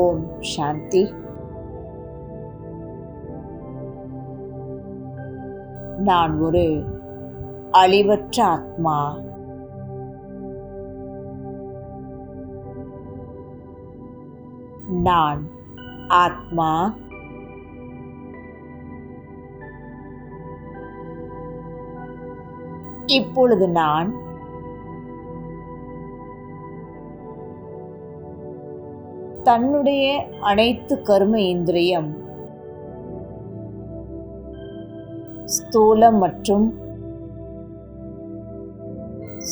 ஓம் சாந்தி. நான் ஒரு அழிவற்ற ஆத்மா. நான் ஆத்மா. இப்பொழுது நான் தன்னுடைய அனைத்து கர்ம இந்திரியம், ஸ்தூலம் மற்றும்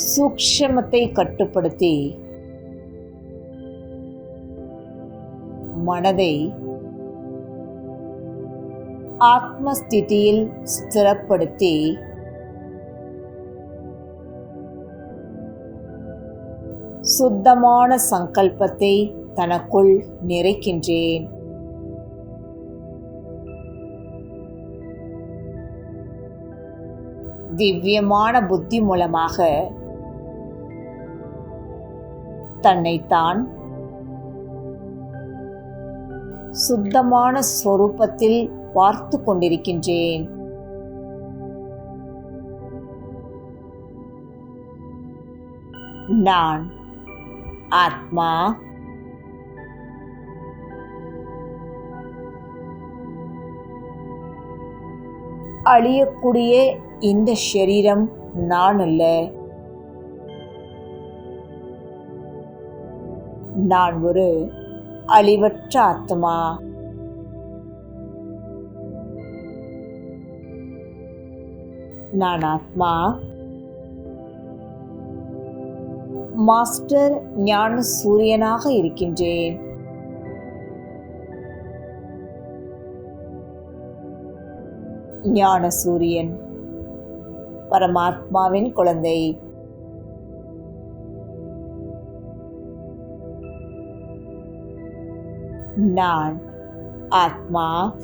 சூக்ஷ்மத்தை கட்டுப்படுத்தி மனதை ஆத்மஸ்திதியில் ஸ்திரப்படுத்தி சுத்தமான சங்கல்பத்தை தனக்குள் நிறைக்கின்றேன். திவ்யமான புத்தி மூலமாக தன்னைத்தான் சுத்தமான ஸ்வரூபத்தில் பார்த்து கொண்டிருக்கின்றேன். நான் ஆத்மா. அழியக்கூடிய இந்த ஷரீரம் நான் அல்ல. நான் ஒரு அழிவற்ற ஆத்மா. நான் ஆத்மா. மாஸ்டர் ஞான சூரியனாக இருக்கின்றேன். ஞான சூரியன் பரமாத்மாவின் குழந்தை. நான் ஆத்மா.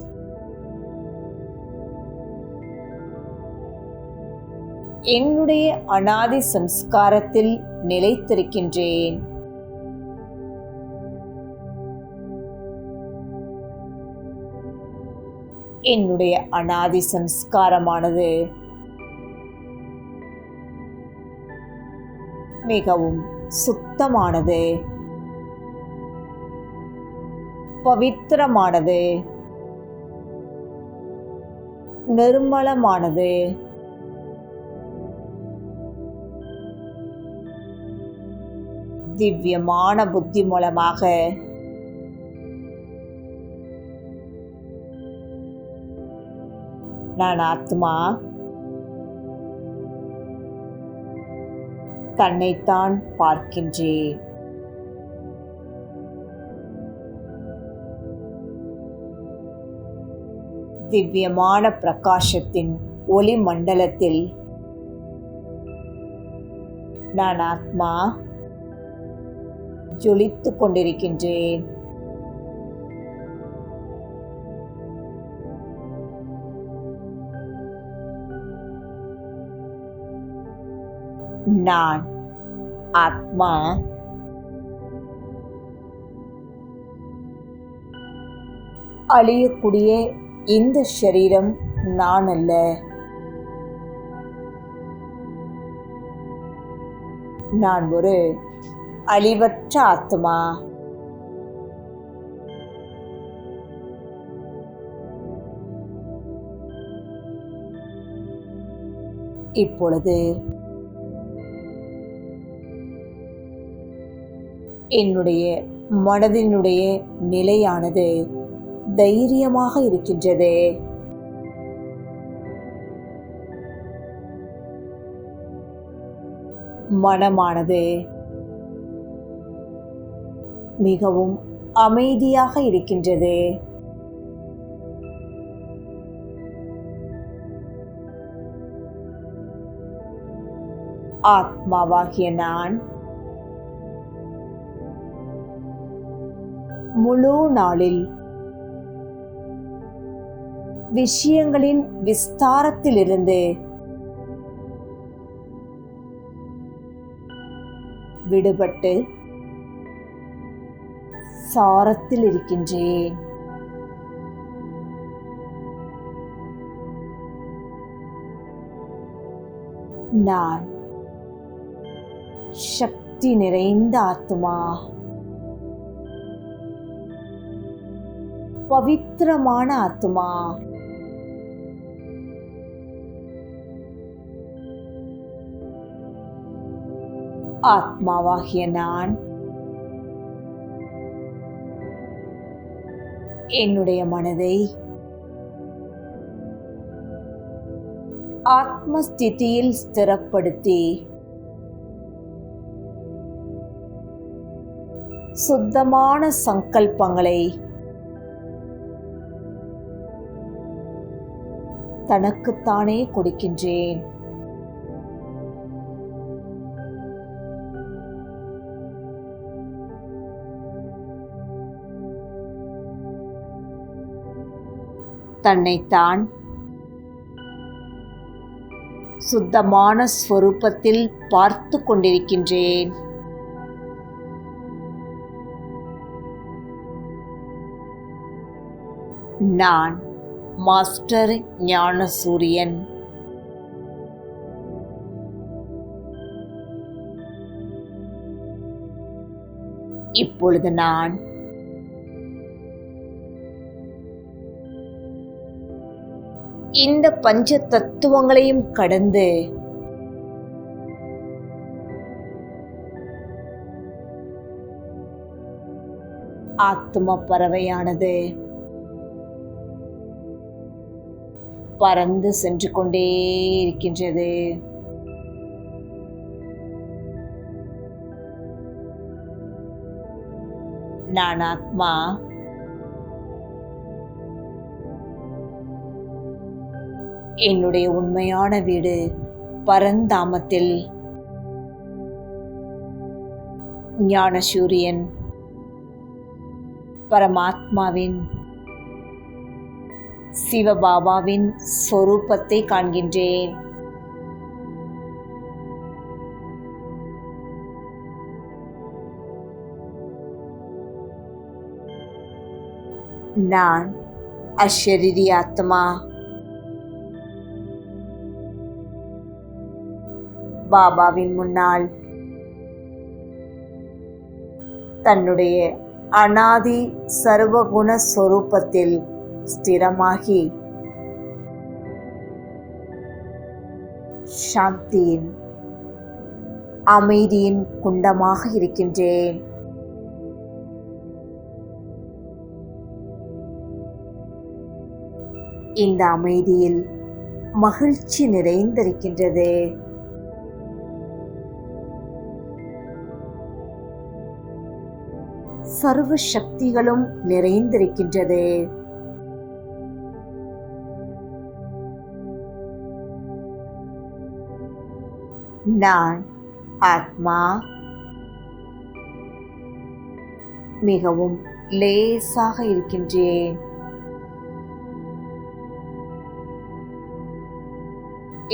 என்னுடைய அனாதி சம்ஸ்காரத்தில் நிலைத்திருக்கின்றேன். என்னுடைய அனாதி சம்ஸ்காரமானது மிகவும் சுத்தமானது, பவித்திரமானது, நிர்மலமானது. திவ்யமான புத்தி மூலமாக நான் ஆத்மா தன்னைத்தான் பார்க்கின்றேன். திவ்யமான பிரகாசத்தின் ஒளி மண்டலத்தில் நான் ஆத்மா ஜொலித்துக் கொண்டிருக்கின்றேன். நான் ஆத்மா. அழியக்கூடிய இந்த ஷரீரம் நான் அல்ல. நான் ஒரு அழிவற்ற ஆத்மா. இப்பொழுது என்னுடைய மனதினுடைய நிலையானது தைரியமாக இருக்கின்றது. மனமானது மிகவும் அமைதியாக இருக்கின்றது. ஆத்மாவாகிய நான் முழு நாளில் விஷயங்களின் விஸ்தாரத்திலிருந்து விடுபட்டு சாரத்தில் இருக்கின்றேன். நான் சக்தி நிறைந்த ஆத்மா. பவித்திரமான ஆத்மா. ஆத்மாவாகிய நான் என்னுடைய மனதை ஆத்மஸ்திதியில் ஸ்திரப்படுத்தி சுத்தமான சங்கல்பங்களை தனக்குத்தானே கொடுக்கின்றேன். தன்னைத்தான் சுத்தமான ஸ்வரூபத்தில் பார்த்து கொண்டிருக்கின்றேன். நான் மாஸ்டர் ஞானசூரியன். இப்பொழுது நான் இந்த பஞ்ச தத்துவங்களையும் கடந்து ஆத்ம பறவையானது பறந்து சென்று கொண்டே இருக்கின்றது. நான் ஆத்மா என்னுடைய உண்மையான வீடு பரந்தாமத்தில் ஞானசூரியன் பரமாத்மாவின் சிவபாபாவின் சொரூபத்தை காண்கின்றேன். நான் அஷரீரி ஆத்மா பாபாவின் முன்னால் தன்னுடைய அனாதி சர்வகுண சொரூபத்தில் ஸ்திரமாகி சாந்தியின் அமைதியின் குண்டமாக இருக்கின்றேன். இந்த அமைதியில் மகிழ்ச்சி நிறைந்திருக்கின்றது. சர்வ சக்திகளும் நிறைந்திருக்கின்றது. நான் ஆத்மா மிகவும் லேசாக இருக்கின்றேன்.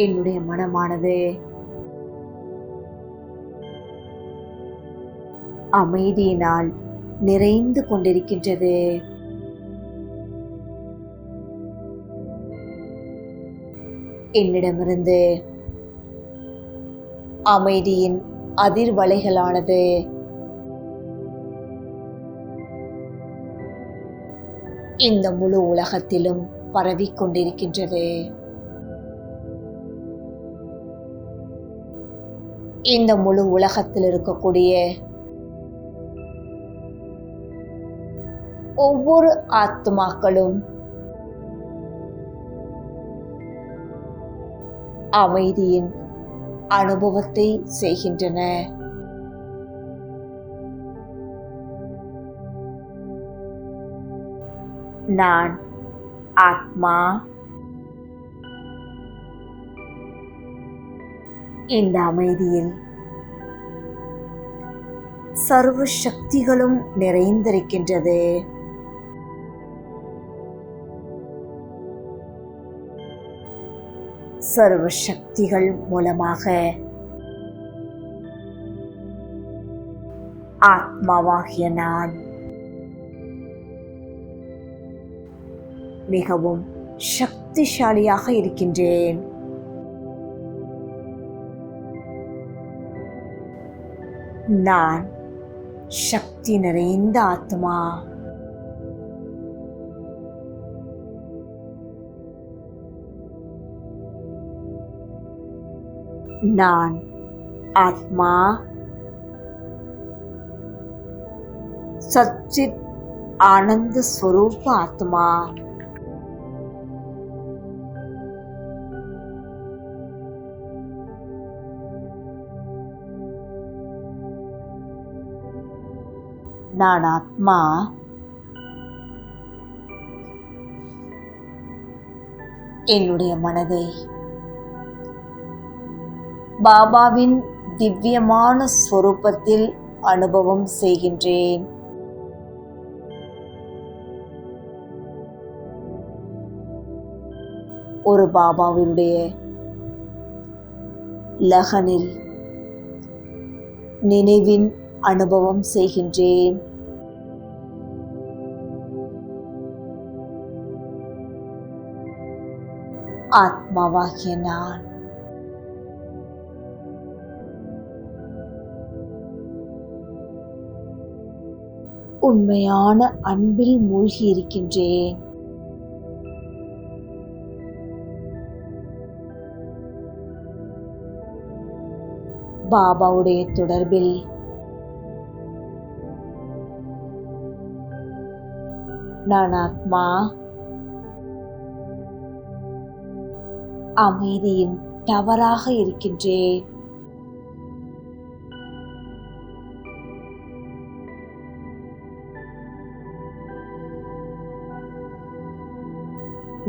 என்னுடைய மனமானது அமைதியினால் நிறைந்து கொண்டிருக்கின்றது. என்னிடமிருந்து அமைதியின் அதிர்வலைகளானது இந்த முழு உலகத்திலும் பரவிக்கொண்டிருக்கின்றது. இந்த முழு உலகத்தில் இருக்கக்கூடிய ஒவ்வொரு ஆத்மாக்களும் அமைதியின் அனுபவத்தை செய்கின்றன. நான் ஆத்மா இந்த அமைதியில் சர்வ சக்திகளும் நிறைந்திருக்கின்றது. சர்வ சக்திகள் மூலமாக ஆத்மாவாகிய நான் மிகவும் சக்திசாலியாக இருக்கின்றேன். நான் சக்தி நிறைந்த ஆத்மா. நான் ஆத்மா சச்சித் ஆனந்த ஸ்வரூப ஆத்மா. நான் ஆத்மா என்னுடைய மனதை பாபாவின் திவ்யமான ஸ்வரூபத்தில் அனுபவம் செய்கின்றேன். ஒரு பாபாவினுடைய லகனில் நினைவின் அனுபவம் செய்கின்றேன். ஆத்மாவாகிய நான் உண்மையான அன்பில் மூழ்கி இருக்கின்றேன். பாபாவுடைய தொடர்பில் நான் ஆத்மா அமைதியின் டவராக இருக்கின்றேன்.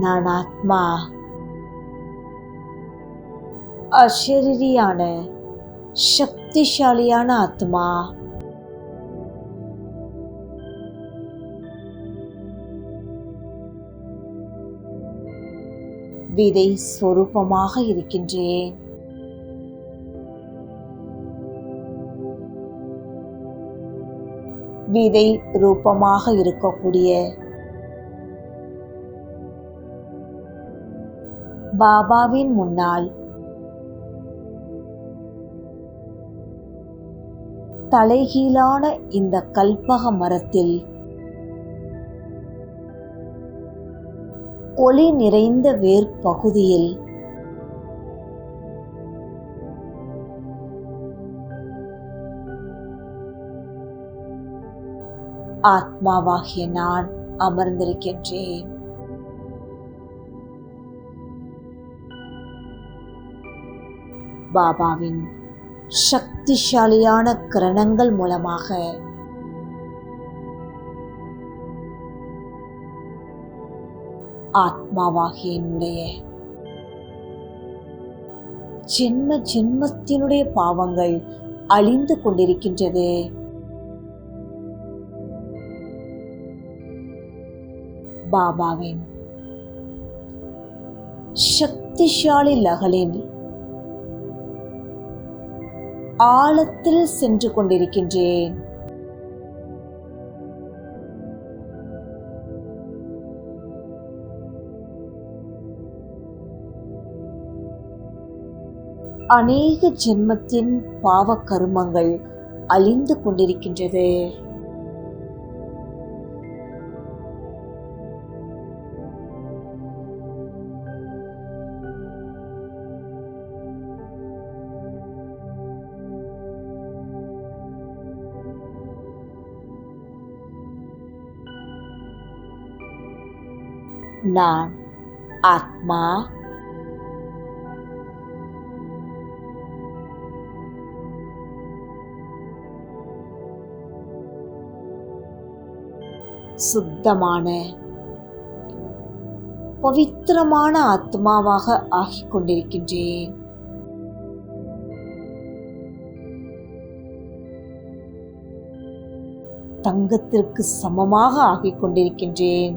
நான் ஆத்மா அசரீரியான சக்திசாலியான ஆத்மா. விதை ஸ்வரூபமாக இருக்கின்றேன். விதை ரூபமாக இருக்கக்கூடிய பாபாவின் முன்னால் தலைகீழான இந்த கல்பக மரத்தில் ஒளி நிறைந்த வேர் பகுதியில் ஆத்மாவாகிய நான் அமர்ந்திருக்கின்றேன். பாபாவின் சக்திசாலியான கிரணங்கள் மூலமாக ஆத்மாவாகிய என்னுடைய ஜென்ம ஜென்மத்தினுடைய பாவங்கள் அழிந்து கொண்டிருக்கின்றது. பாபாவின் சக்திசாலி லகலின் ஆழத்தில் சென்று கொண்டிருக்கின்றேன். அநேக ஜென்மத்தின் பாவ கர்மங்கள் அழிந்து கொண்டிருக்கின்றது. நான் ஆத்மா சுத்தமான பவித்திரமான ஆத்மாவாக ஆகிக் கொண்டிருக்கின்றேன். தங்கத்திற்கு சமமாக ஆகிக் கொண்டிருக்கின்றேன்.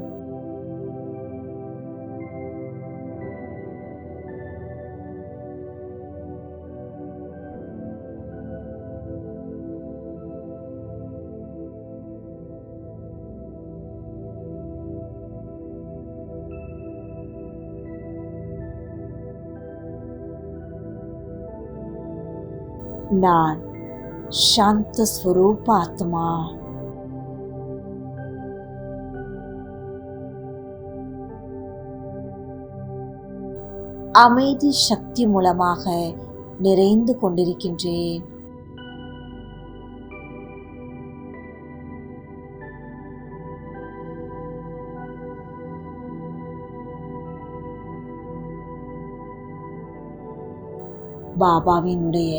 நான் சாந்த ஸ்வரூப ஆத்மா. அமைதி சக்தி மூலமாக நிறைந்து கொண்டிருக்கின்றேன். பாபாவினுடைய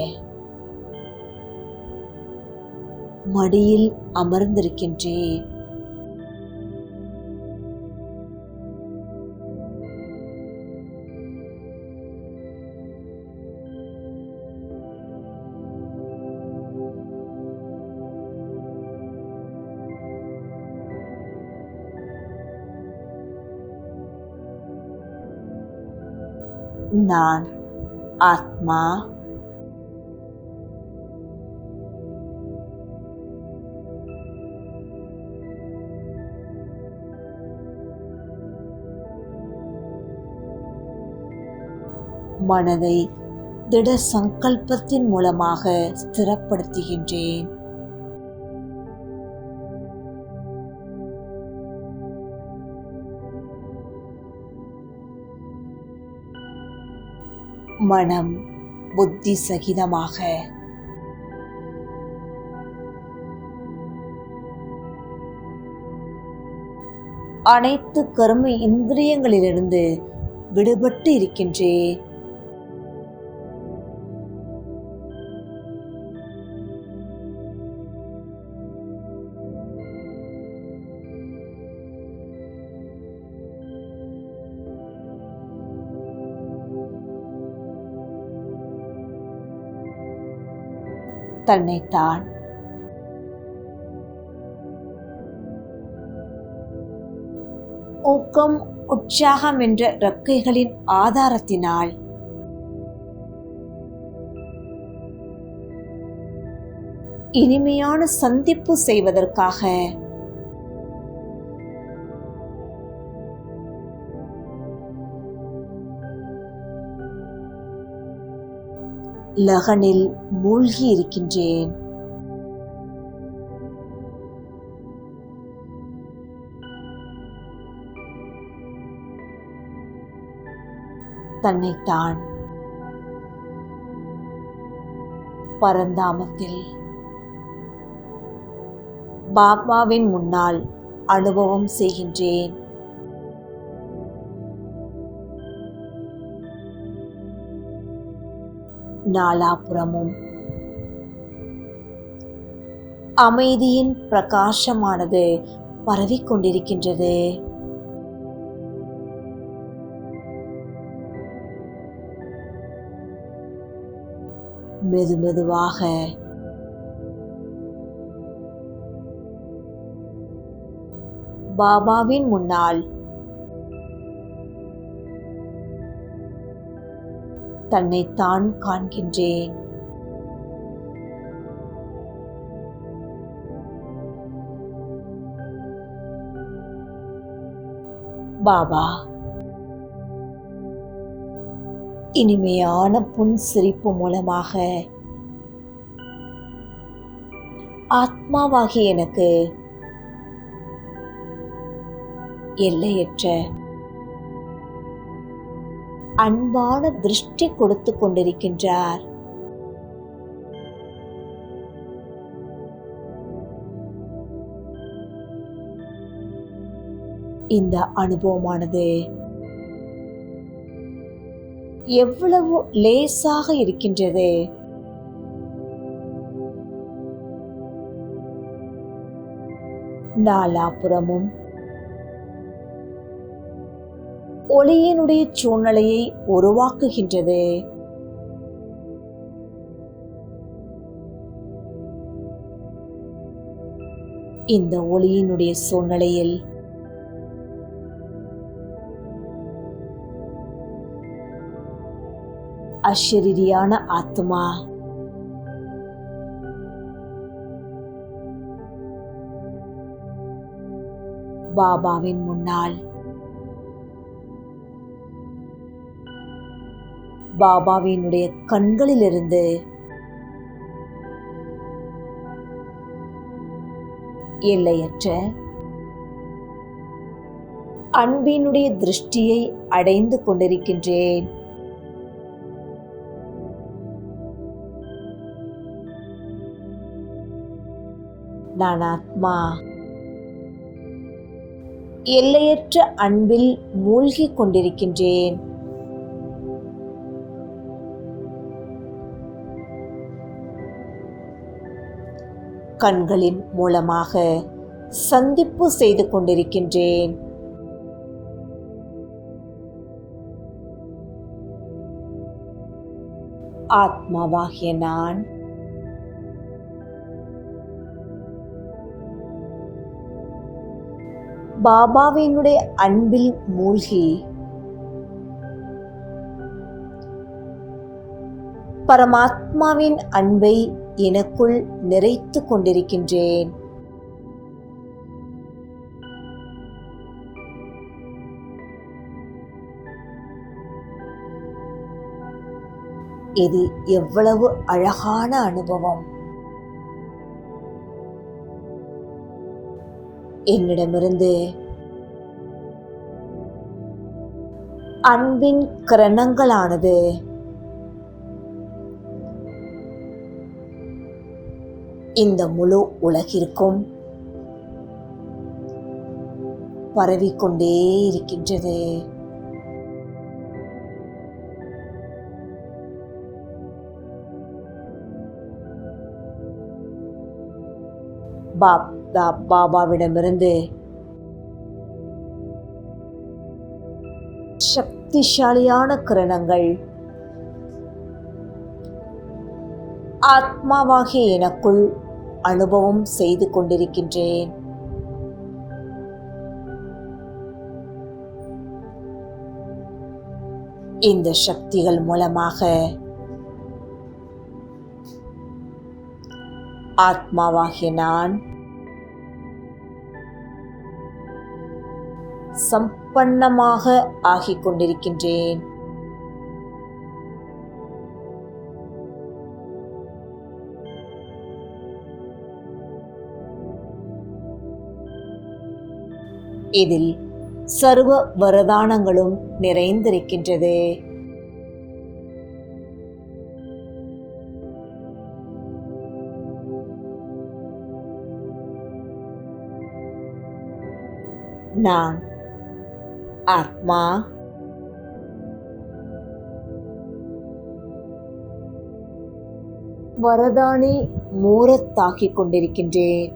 மடியில் அமர்ந்திருக்கின்றேன். நான் ஆத்மா மனதை திட சங்கல்பத்தின் மூலமாக ஸ்திரப்படுத்துகின்றேன். மனம் புத்தி சகிதமாக அனைத்து கர்ம இந்திரியங்களிலிருந்து விடுபட்டு இருக்கின்றேன். தன்னைத்தான் ஊக்கம் உற்சாகம் என்ற இறக்கைகளின் ஆதாரத்தினால் இனிமையான சந்திப்பு செய்வதற்காக லகனில் மூழ்கி இருக்கின்றேன். தன்னைத்தான் பரந்தாமத்தில் பாபாவின் முன்னால் அனுபவம் செய்கின்றேன். நாலாபுறமும் அமைதியின் பிரகாசமானது பரவிக்கொண்டிருக்கின்றது. மெதுமெதுவாக பாபாவின் முன்னால் தன்னைத்தான் காண்கின்றேன். பாபா இனிமையான புன் சிரிப்பு மூலமாக ஆத்மாவாகிய எனக்கு எல்லையற்ற அன்பான திருஷ்டி கொடுத்து கொண்டிருக்கின்றார். இந்த அனுபவமானது எவ்வளவு லேசாக இருக்கின்றது. நாலாபுறமும் ஒளியினுடைய சூழ்நிலையை உருவாக்குகின்றது. இந்த ஒளியினுடைய சூழ்நிலையில் அஷரீரியான ஆத்மா பாபாவின் முன்னால் பாபாவினுடைய கண்களிலிருந்து எல்லையற்ற அன்பினுடைய திருஷ்டியை அடைந்து கொண்டிருக்கின்றேன். நான் ஆத்மா எல்லையற்ற அன்பில் மூழ்கிக் கொண்டிருக்கின்றேன். கண்களின் மூலமாக சந்திப்பு செய்து கொண்டிருக்கின்றேன். ஆத்மாவாகிய நான் பாபாவினுடைய அன்பில் மூழ்கி பரமாத்மாவின் அன்பை எனக்குள் நிறைத்து கொண்டிருக்கின்றேன். இது எவ்வளவு அழகான அனுபவம்! என்னிடமிருந்து அன்பின் கிரணங்களானது இந்த முழு உலகிற்கும் பரவிக்கொண்டே இருக்கின்றது. பாபாவிடமிருந்து சக்திசாலியான கிரணங்கள் ஆத்மாவாகிய எனக்குள் அனுபவம் செய்து கொண்டிருக்கின்றேன். இந்த சக்திகள் மூலமாக ஆத்மாவாகிய நான் சம்பன்னமாக ஆகிக் கொண்டிருக்கின்றேன். இதில் சர்வ வரதானங்களும் நிறைந்திருக்கின்றது. நான் ஆத்மா வரதானி மூரத்தாக்கிக் கொண்டிருக்கின்றேன்.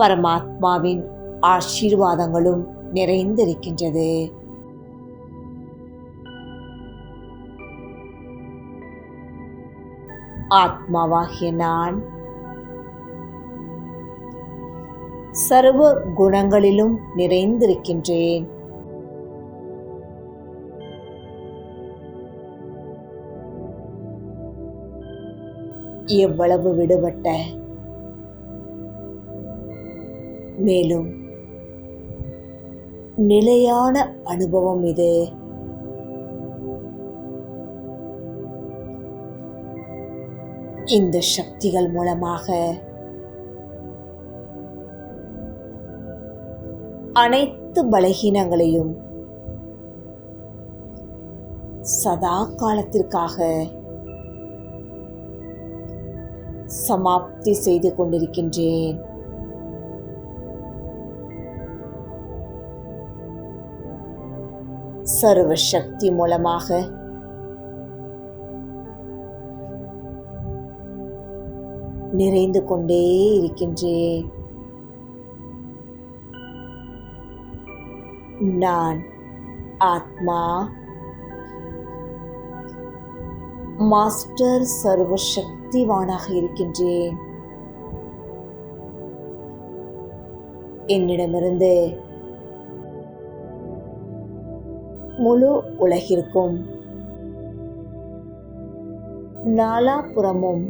பரமாத்மாவின் ஆசீர்வாதங்களும் நிறைந்திருக்கின்றது. ஆத்மாவாகிய நான் சர்வ குணங்களிலும் நிறைந்திருக்கின்றேன். எவ்வளவு விடுபட்ட மேலும் நிலையான அனுபவம் இது. இந்த சக்திகள் மூலமாக அனைத்து பலகீனங்களையும் சதா காலத்திற்காக சமாப்தி செய்து கொண்டிருக்கின்றேன். சர்வ சக்தி மூலமாக நிறைந்து கொண்டே இருக்கின்றேன். நான் ஆத்மா மாஸ்டர் சர்வ சக்திவானாக இருக்கின்றேன். என்னிடமிருந்து முழு உலகிற்கும் நாலாபுறமும்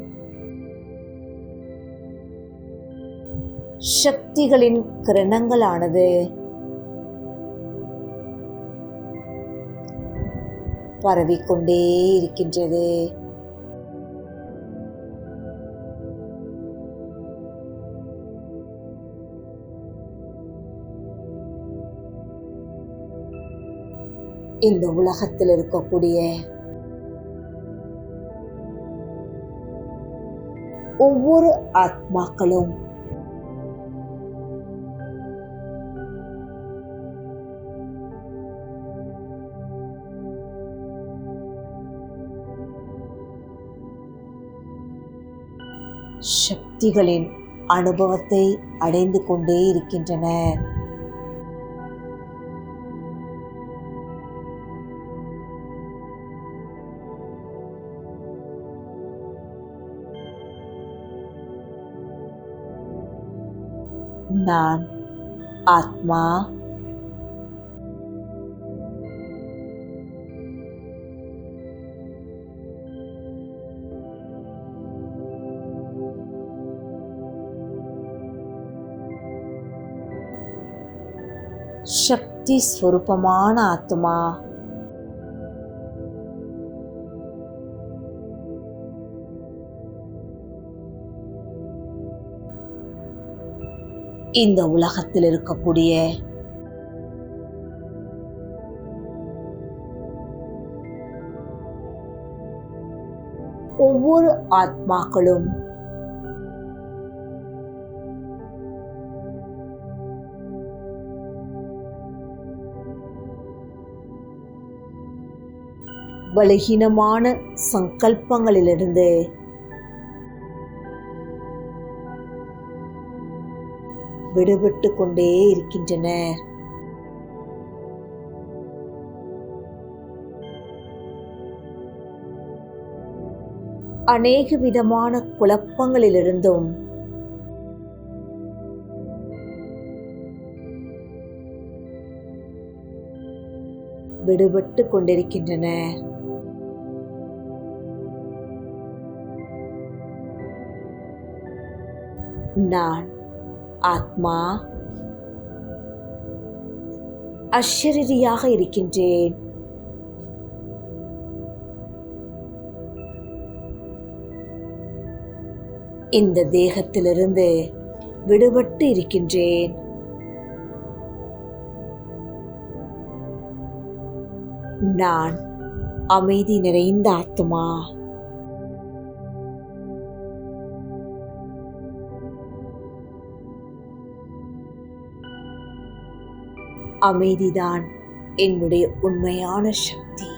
சக்திகளின் கிரணங்களானது பரவிக்கொண்டே இருக்கின்றது. இந்த உலகத்தில் இருக்கக்கூடிய ஒவ்வொரு ஆத்மாக்களும் சக்திகளின் அனுபவத்தை அடைந்து கொண்டே இருக்கின்றன. நான் ஆத்மா சக்தி ஸ்வரூபமான ஆத்மா. இந்த உலகத்தில் இருக்கக்கூடிய ஒவ்வொரு ஆத்மாக்களும் பலகீனமான சங்கல்பங்களிலிருந்து விடுபட்டு கொண்டே இருக்கின்றனர். அநேக விதமான குழப்பங்களிலிருந்தும் விடுபட்டு கொண்டிருக்கின்றனர். நான் ஆத்மா அஷரீரியாக இருக்கின்றேன். இந்த தேகத்திலிருந்து விடுபட்டு இருக்கின்றேன். நான் அமைதி நிறைந்த ஆத்மா. அமைதிதான் என்னுடைய உண்மையான சக்தி.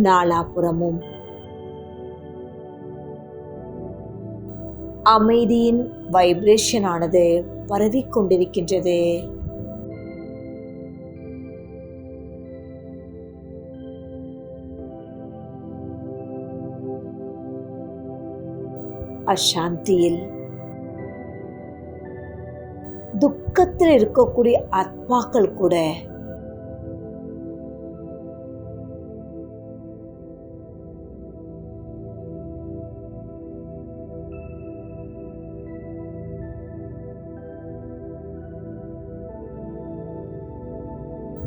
நாலாபுறமும் அமைதியின் வைப்ரேஷன் ஆனது பரவிக்கொண்டிருக்கின்றது. அசாந்தியில் துக்கத்தில் இருக்கக்கூடிய ஆத்மாக்கள் கூட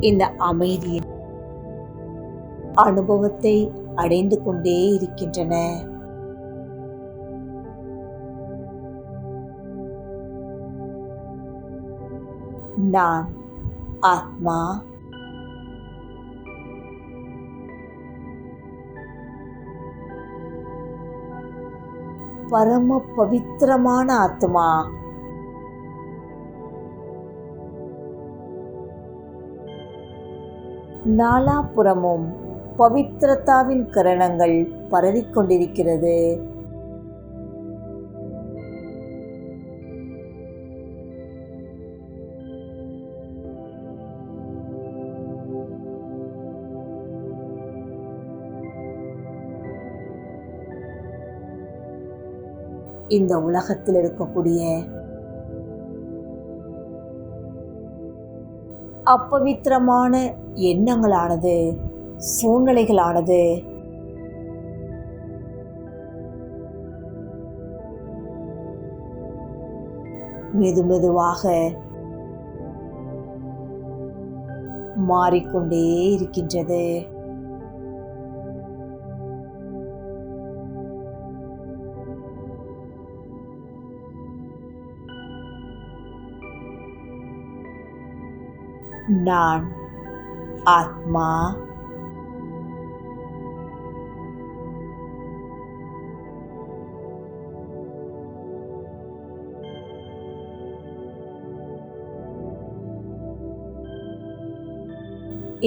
இந்த அமைதியின் அனுபவத்தை அடைந்து கொண்டே இருக்கின்றன. நான் ஆத்மா பரம பவித்திரமான ஆத்மா. நாலாபுறமும் பவித்திரத்தாவின் கிரணங்கள் பரவிக்கொண்டிருக்கிறது. இந்த உலகத்தில் இருக்கக்கூடிய அப்பவித்திரமான எண்ணங்களானது, சூழ்நிலைகளானது மெதுமெதுவாக மாறிக்கொண்டே இருக்கின்றது. நான் ஆத்மா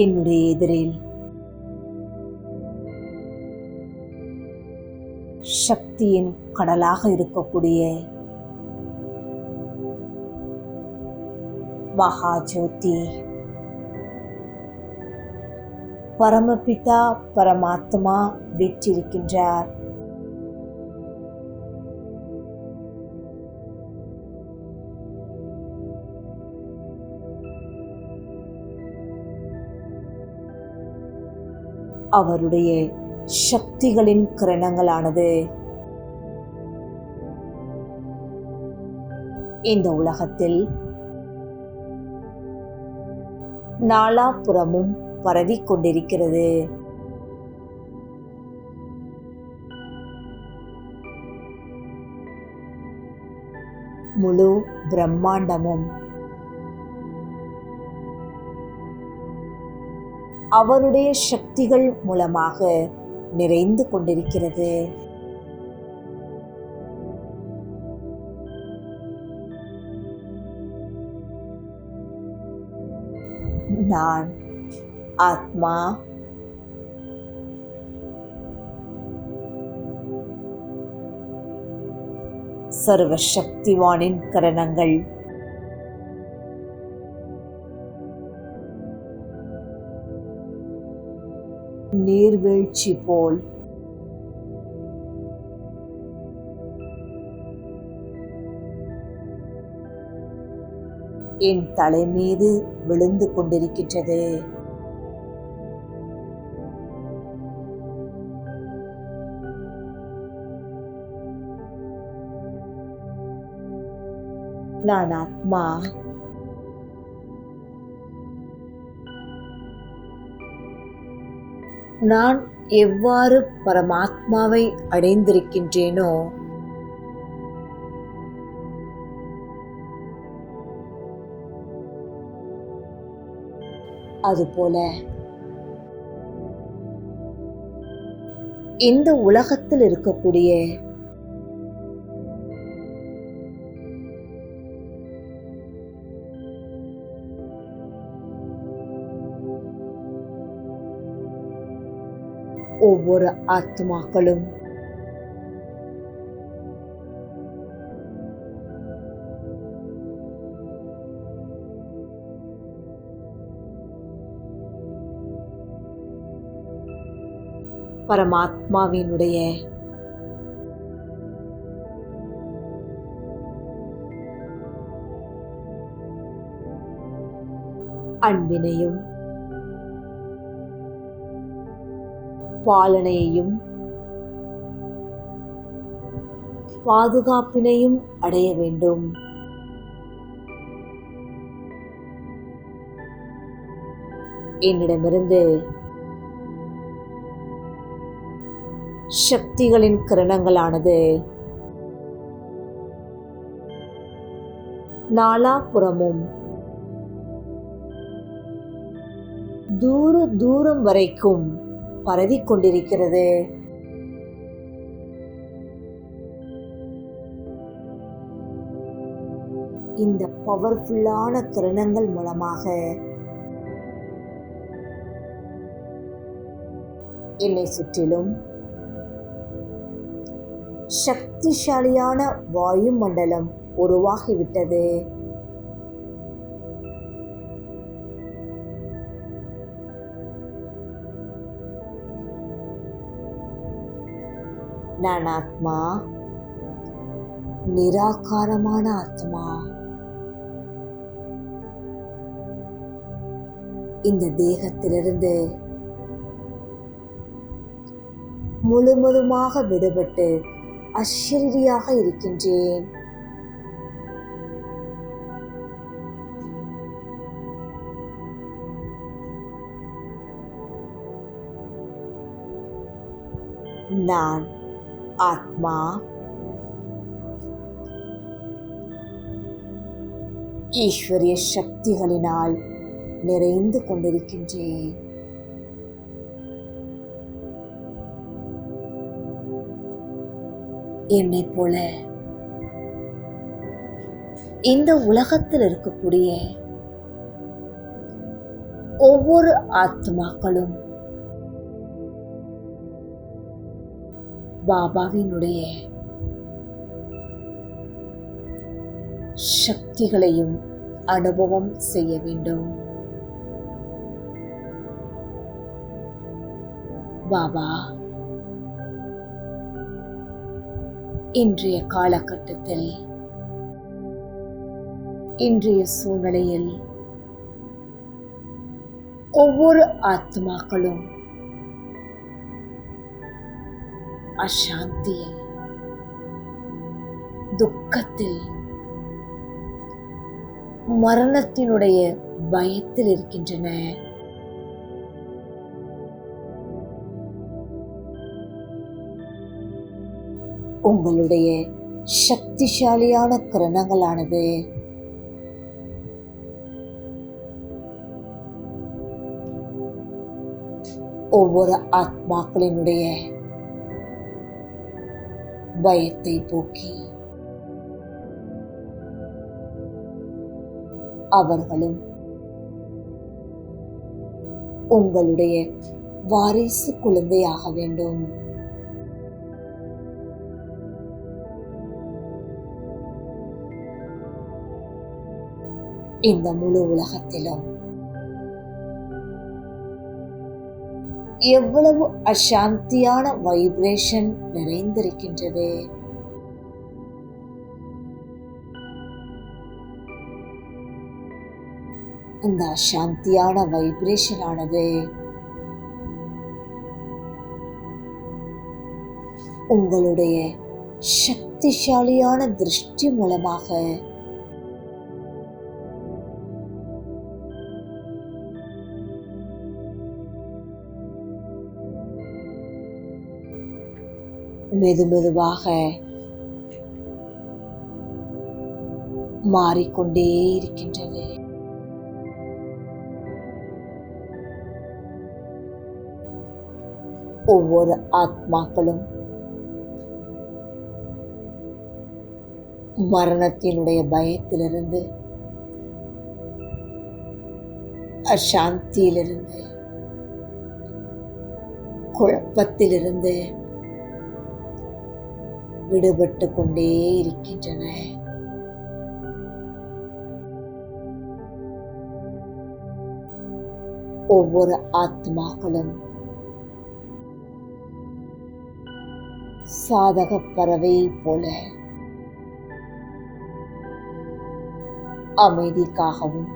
என்னுடைய எதிரில் சக்தியின் கடலாக இருக்கக்கூடிய மகாஜோதி பரமபிதா பரமாத்மா வீற்றிருக்கின்றார். அவருடைய சக்திகளின் கிரணங்களானது இந்த உலகத்தில் நாலாபுறமும் பரவிக் கொண்டிருக்கிறது. முழு பிரம்மாண்டமும் அவருடைய சக்திகள் மூலமாக நிறைந்து கொண்டிருக்கிறது. நான் ஆத்மா சர்வசக்திவானின் கரணங்கள் நீர்வீழ்ச்சி போல் என் தலை மீது விழுந்து கொண்டிருக்கின்றது. நான் ஆத்மா. நான் எவ்வாறு பரமாத்மாவை அடைந்திருக்கின்றேனோ அதுபோல இந்த உலகத்தில் இருக்கக்கூடிய ஒவ்வொரு ஆத்மாக்களும் பரமாத்மாவினுடைய அன்பினையும் பாலனையையும் பாதுகாப்பினையும் அடைய வேண்டும். என்னிடமிருந்து சக்திகளின் கிரணங்களானது நாலாபுறமும் தூர தூரம் வரைக்கும் பரவிக் கொண்டிருக்கிறது. இந்த பவர்ஃபுல்லான கிரணங்கள் மூலமாக என்னை சுற்றிலும் சக்திசாலியான வாயு மண்டலம் உருவாகிவிட்டது. நான் ஆத்மா, நிராகாரமான ஆத்மா. இந்த தேகத்திலிருந்து முழுவதுமாக விடுபட்டு அசரீரியாக இருக்கின்றேன். நான் ஆத்மா, ஈஸ்வரிய சக்திகளினால் நிறைந்து கொண்டிருக்கின்றேன். என்னை போல இந்த உலகத்தில் இருக்கக்கூடிய ஒவ்வொரு ஆத்மாக்களும் பாபாவினுடைய சக்திகளையும் அனுபவம் செய்ய வேண்டும். பாபா, இன்றைய காலகட்டத்தில், இன்றைய சூழ்நிலையில் ஒவ்வொரு ஆத்மாக்களும் அசாந்தியில், துக்கத்தில் மரணத்தினுடைய பயத்தில் இருக்கின்றன. உங்களுடைய சக்திசாலியான கிரணங்களானது ஒவ்வொரு ஆத்மாக்களினுடைய பயத்தை போக்கி அவர்களும் உங்களுடைய வாரிசு குழந்தையாக வேண்டும். இந்த முழு உலகத்திலும் எவ்வளவு அசாந்தியான வைப்ரேஷன் நிறைந்திருக்கின்றது. இந்த அசாந்தியான வைப்ரேஷன் ஆனது உங்களுடைய சக்திசாலியான திருஷ்டி மூலமாக மெதுமெதுவாக மாறிக்கொண்டே இருக்கின்றது. ஒவ்வொரு ஆத்மாக்களும் மரணத்தினுடைய பயத்திலிருந்து, அசாந்தியிலிருந்து, குழப்பத்திலிருந்து விடுபட்டு கொண்டே இருக்கின்றன. ஒவ்வொரு ஆத்மாக்களும் சாதக பறவை போல அமைதிக்காகவும்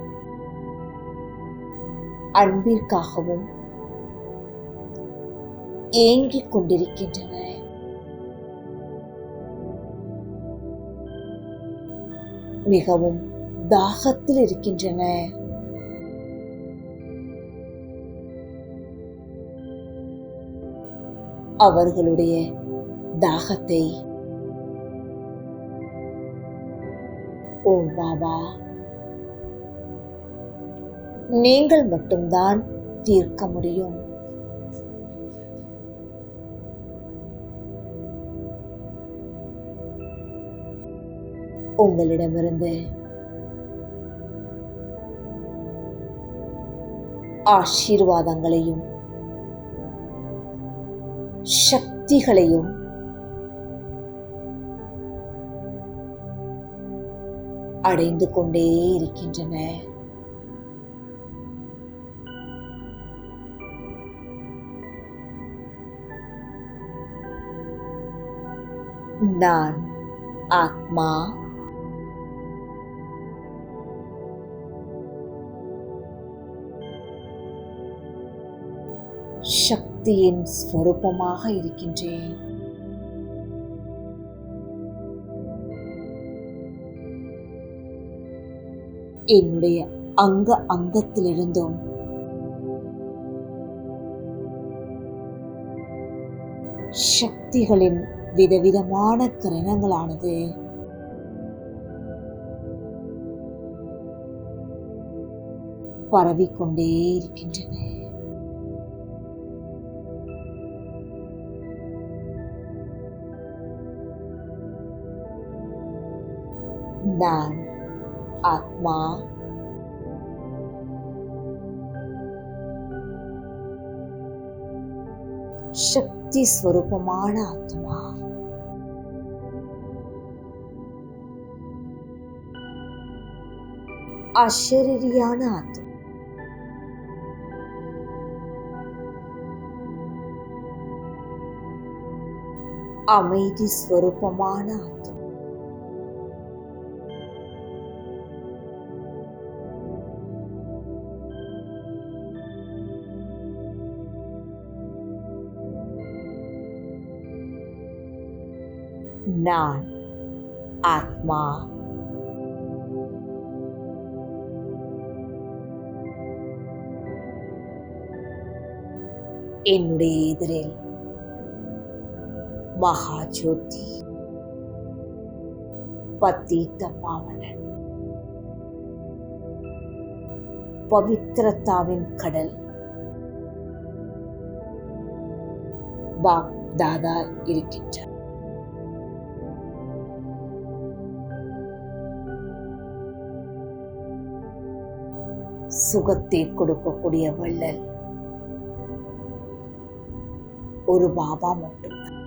அன்பிற்காகவும் ஏங்கிக் கொண்டிருக்கின்றன. மிகவும் தாகத்தில் இருக்கின்றன. அவர்களுடைய தாகத்தை ஓ பாபா, நீங்கள் மட்டும்தான் தீர்க்க முடியும். உங்களிடமிருந்து ஆசீர்வாதங்களையும் சக்திகளையும் அடைந்து கொண்டே இருக்கின்றன. நான் ஆத்மா சக்தியின் ஸ்வரூபமாக இருக்கின்றேன். என்னுடைய அங்கத்திலிருந்தும் சக்திகளின் விதவிதமான கிரணங்களானது பரவிக்கொண்டே இருக்கின்றன. நான் ஆத்மா சக்தி ஸ்வரூபமான ஆத்மா. அசரீரியான ஆத்மா. அமைதி ஸ்வரூபமான ஆத்மா. நான் ஆத்மா என்னுடைய எதிரில் மகாஜோதி, பத்தீத்த பாவனன், பவித்ரதாவின் கடல் பாப் தாதா இருக்கின்றார். சுகத்தை கொடுக்கக்கூடிய வள்ளல் ஒரு பாபா மட்டும்தான்.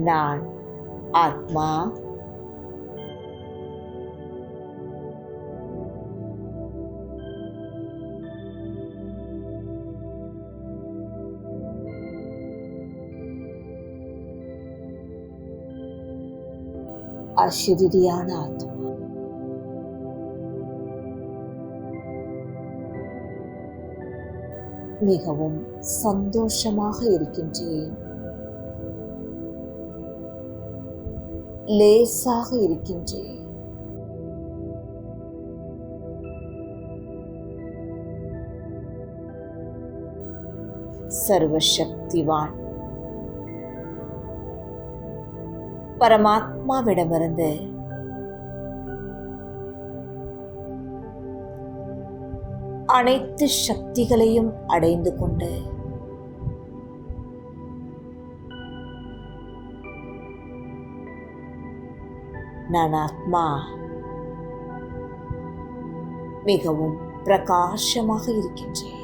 நான் ஆத்மா, அசரீரியான ஆத்மா. மிகவும் சந்தோஷமாக இருக்கின்றேன், லேசாக இருக்கின்றேன். சர்வசக்திவான் பரமாத்மாவிடமிருந்து அனைத்து சக்திகளையும் அடைந்து கொண்டு நான் ஆத்மா மிகவும் பிரகாசமாக இருக்கின்றேன்.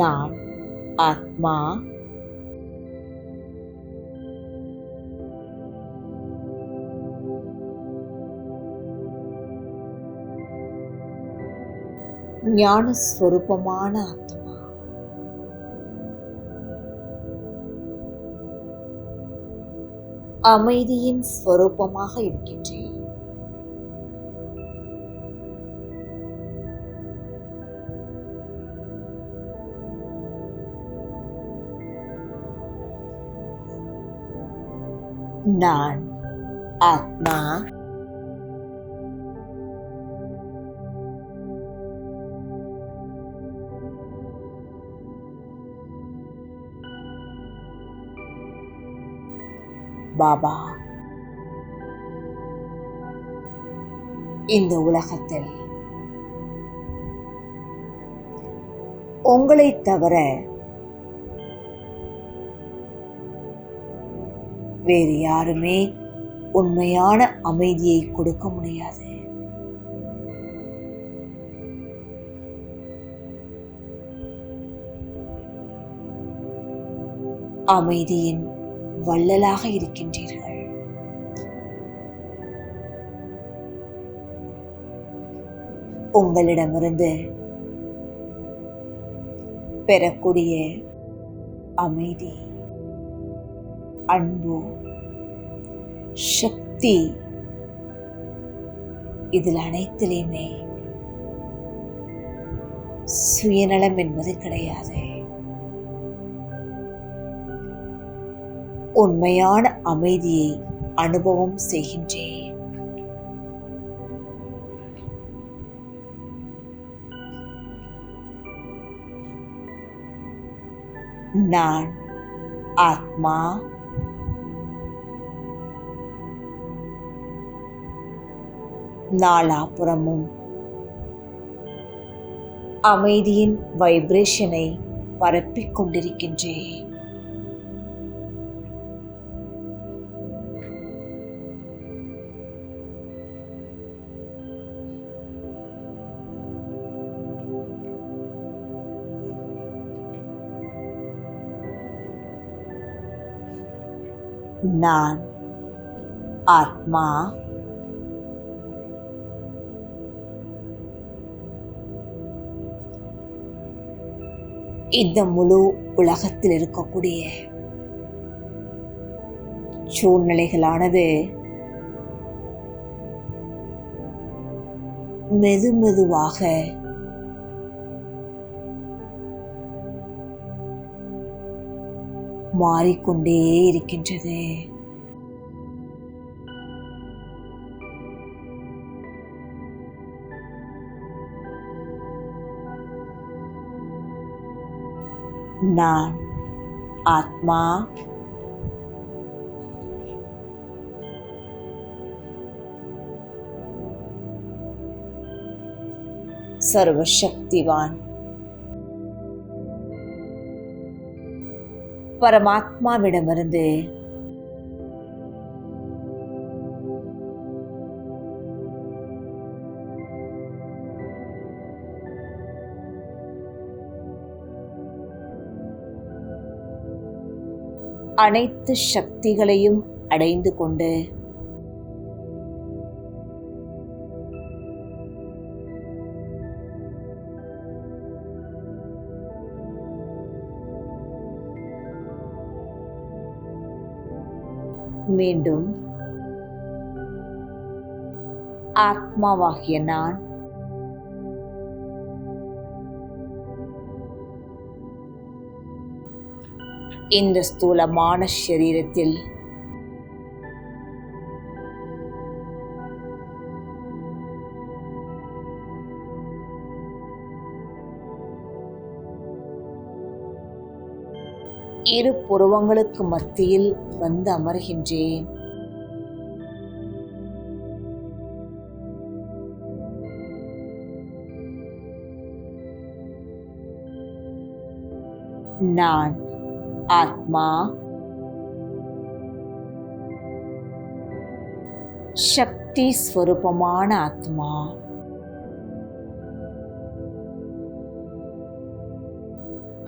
நான் ஆத்மா ஞானஸ்வரூபமான ஆத்மா. அமைதியின் ஸ்வரூபமாக இருக்கின்றேன். நான் ஆத்மா பாபா இந்த உலகத்தில் உங்களை தவிர வேறு யாருமே உண்மையான அமைதியை கொடுக்க முடியாது. அமைதியின் வள்ளலாக இருக்கின்றீர்கள். உங்களிடமிருந்து பெறக்கூடிய அமைதி, அன்பு, சக்தி, இதில் அனைத்திலுமே சுயநலம் என்பது கிடையாது. உண்மையான அமைதியை அனுபவம் செய்கின்றேன். நான் ஆத்மா நாலாபுறமும் அமைதியின் வைப்ரேஷனை பரப்பிக் கொண்டிருக்கின்றேன். நான் ஆத்மா இந்த முழு உலகத்தில் இருக்கக்கூடிய சூழ்நிலைகளானது மெதுமெதுவாக மாறிக்கொண்டே இருக்கின்றது. நான் ஆத்மா, சர்வசக்திவான் பரமாத்மாவிடமிருந்து அனைத்து சக்திகளையும் அடைந்து கொண்டு மீண்டும் ஆத்மாவாகிய நான் இந்த ஸ்தூலமான சரீரத்தில் இரு புருவங்களுக்கு மத்தியில் வந்து அமர்கின்றேன். நான் ஆத்மா, சக்தி ஸ்வரூபமான ஆத்மா.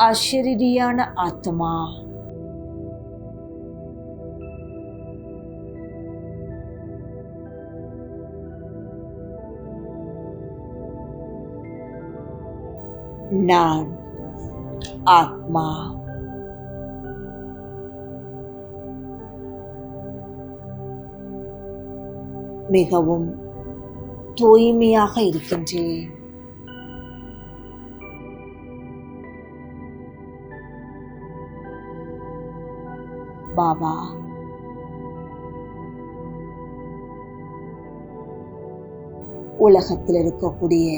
அசரீரியான ஆத்மா. நான் ஆத்மா. மிகவும் தூய்மையாக இருக்கின்றேன். பாபா, உலகத்தில் இருக்கக்கூடிய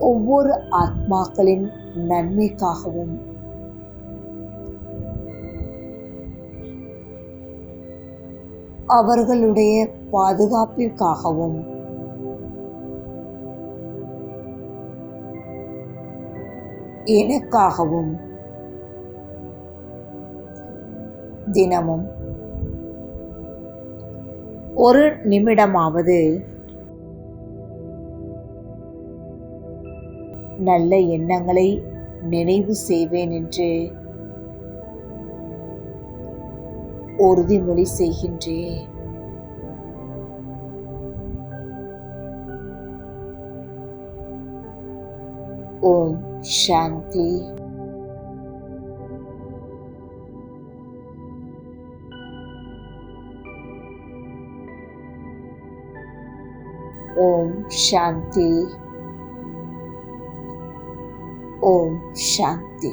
ஒவ்வொரு ஆத்மாக்களின் நன்மைக்காகவும் அவர்களுடைய பாதுகாப்பிற்காகவும் எனக்காகவும் தினமும் ஒரு நிமிடமாவது நல்ல எண்ணங்களை நினைவு செய்வேன் என்று உறுதிமொழி செய்கின்றேன். ஓம் சாந்தி. ஓம் சாந்தி. ஓம் சாந்தி.